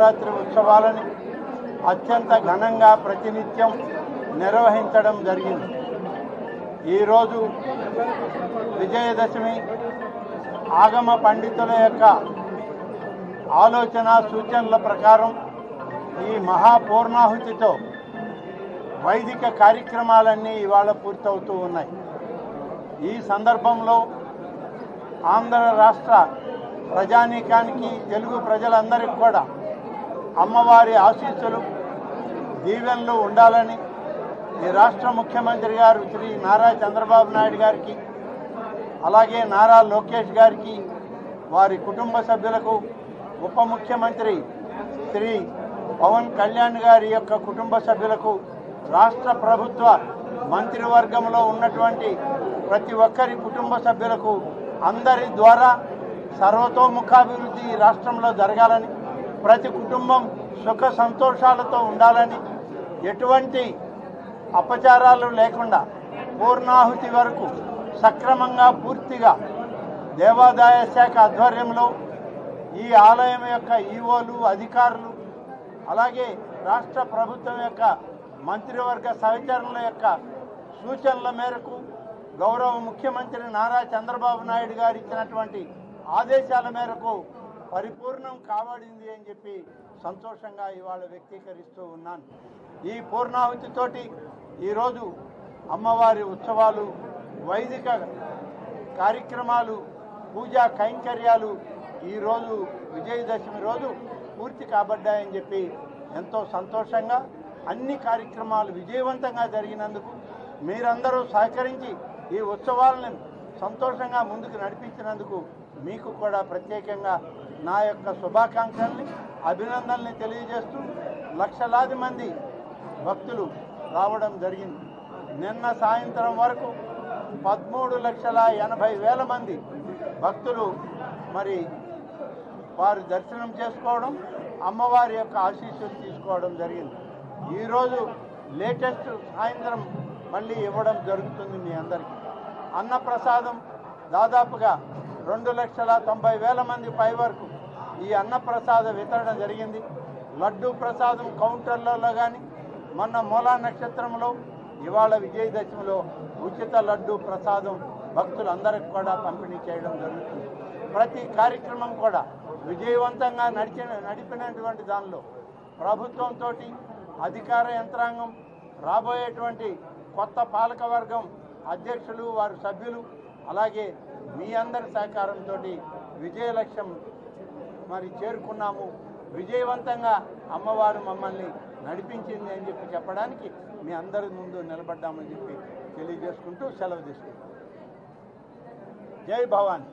నవరాత్రి ఉత్సవాలను అత్యంత ఘనంగా ప్రతినిత్యం నిర్వహించడం జరిగింది. ఈరోజు విజయదశమి ఆగమ పండితుల యొక్క ఆలోచన సూచనల ప్రకారం ఈ మహాపూర్ణాహుతితో వైదిక కార్యక్రమాలన్నీ ఇవాళ పూర్తవుతూ ఉన్నాయి. ఈ సందర్భంలో ఆంధ్ర రాష్ట్ర ప్రజానీకానికి, తెలుగు ప్రజలందరికీ కూడా అమ్మవారి ఆశీస్సులు, దీవెనలు ఉండాలని ఈ రాష్ట్ర ముఖ్యమంత్రి గారు శ్రీ నారా చంద్రబాబు నాయుడు గారికి, అలాగే నారా లోకేష్ గారికి, వారి కుటుంబ సభ్యులకు, ఉప ముఖ్యమంత్రి శ్రీ పవన్ కళ్యాణ్ గారి యొక్క కుటుంబ సభ్యులకు, రాష్ట్ర ప్రభుత్వ మంత్రివర్గంలో ఉన్నటువంటి ప్రతి ఒక్కరి కుటుంబ సభ్యులకు అందరి ద్వారా సర్వతోముఖాభివృద్ధి రాష్ట్రంలో జరగాలని, ప్రతి కుటుంబం సుఖ సంతోషాలతో ఉండాలని, ఎటువంటి అపచారాలు లేకుండా పూర్ణాహుతి వరకు సక్రమంగా పూర్తిగా దేవాదాయ శాఖ ఆధ్వర్యంలో ఈ ఆలయం యొక్క ఈవోలు, అధికారులు, అలాగే రాష్ట్ర ప్రభుత్వం యొక్క మంత్రివర్గ సహచరుల యొక్క సూచనల మేరకు గౌరవ ముఖ్యమంత్రి నారా చంద్రబాబు నాయుడు గారు ఇచ్చినటువంటి ఆదేశాల మేరకు పరిపూర్ణం కాబడింది అని చెప్పి సంతోషంగా ఇవాళ వ్యక్తీకరిస్తూ ఉన్నాను. ఈ పూర్ణాహుతితోటి ఈరోజు అమ్మవారి ఉత్సవాలు, వైదిక కార్యక్రమాలు, పూజా కైంకర్యాలు ఈరోజు విజయదశమి రోజు పూర్తి కాబడ్డాయని చెప్పి ఎంతో సంతోషంగా అన్ని కార్యక్రమాలు విజయవంతంగా జరిగినందుకు మీరందరూ సహకరించి ఈ ఉత్సవాలను సంతోషంగా ముందుకు నడిపించినందుకు మీకు కూడా ప్రత్యేకంగా నా యొక్క శుభాకాంక్షల్ని, అభినందనల్ని తెలియజేస్తూ లక్షలాది మంది భక్తులు రావడం జరిగింది. నిన్న సాయంత్రం వరకు 13,80,000 మంది భక్తులు మరి వారు దర్శనం చేసుకోవడం, అమ్మవారి యొక్క ఆశీస్సులు తీసుకోవడం జరిగింది. ఈరోజు లేటెస్ట్ సాయంత్రం మళ్ళీ ఇవ్వడం జరుగుతుంది మీ అందరికీ. అన్నప్రసాదం దాదాపుగా 2,90,000 మంది పై వరకు ఈ అన్నప్రసాద వితరణ జరిగింది. లడ్డూ ప్రసాదం కౌంటర్లలో కానీ, మొన్న మూలా నక్షత్రంలో, ఇవాళ విజయదశమిలో ఉచిత లడ్డూ ప్రసాదం భక్తులందరికీ కూడా పంపిణీ చేయడం జరుగుతుంది. ప్రతి కార్యక్రమం కూడా విజయవంతంగా నడిపినటువంటి దానిలో ప్రభుత్వంతో, అధికార యంత్రాంగం, రాబోయేటువంటి కొత్త పాలకవర్గం అధ్యక్షులు, వారి సభ్యులు, అలాగే మీ అందరి సహకారంతో విజయ లక్ష్యం మరి చేరుకున్నాము. విజయవంతంగా అమ్మవారు మమ్మల్ని నడిపించింది అని చెప్పి చెప్పడానికి మీ అందరి ముందు నిలబడ్డామని చెప్పి తెలియజేసుకుంటూ సెలవు తీసుకుంటాం. జై భవాని.